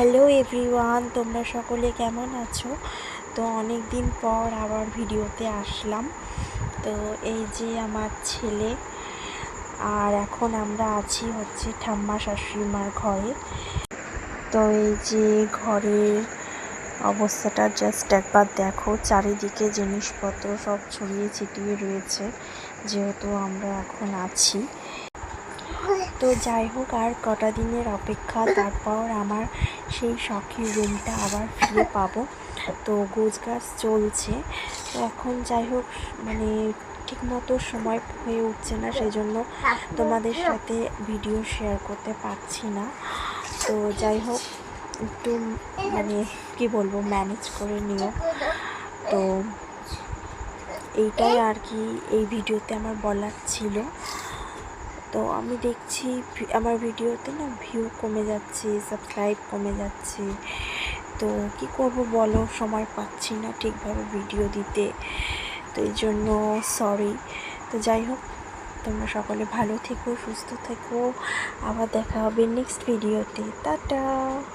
Hello everyone, তোমরা সকলে কেমন আছো? তো অনেক দিন পর আবার ভিডিওতে আসলাম। তো এই যে আমার ছেলে, আর এখন আমরা আছি হচ্ছে ঠাম্মা শাশুড়িমার ঘরে। তো এই যে ঘরের অবস্থাটা জাস্ট একবার দেখো, চারিদিকে জিনিসপত্র সব ছড়িয়ে ছিটিয়ে রয়েছে, যেহেতু আমরা এখন আছি। তো যাই হোক, আর কটা দিনের অপেক্ষা, তারপর আমার সেই শখের রুমটা আবার ফিরে পাবো। তো গোছগাছ চলছে। তো এখন যাই হোক, মানে ঠিকমতো সময় হয়ে উঠছে না, সেই জন্য তোমাদের সাথে ভিডিও শেয়ার করতে পারছি না। তো যাই হোক, একটু মানে কি বলবো, ম্যানেজ করে নিও। তো এইটাই আর কি এই ভিডিওতে আমার বলার ছিল। তো আমি দেখছি আমার ভিডিওতে না ভিউ কমে যাচ্ছে, সাবস্ক্রাইব কমে যাচ্ছে। তো কি করব বলো, সময় পাচ্ছি না ঠিকভাবে ভিডিও দিতে। তো এই জন্য সরি। তো যাই হোক, তোমরা সকলে ভালো থেকো, সুস্থ থেকো। আবার দেখা হবে নেক্সট ভিডিওতে। টাটা।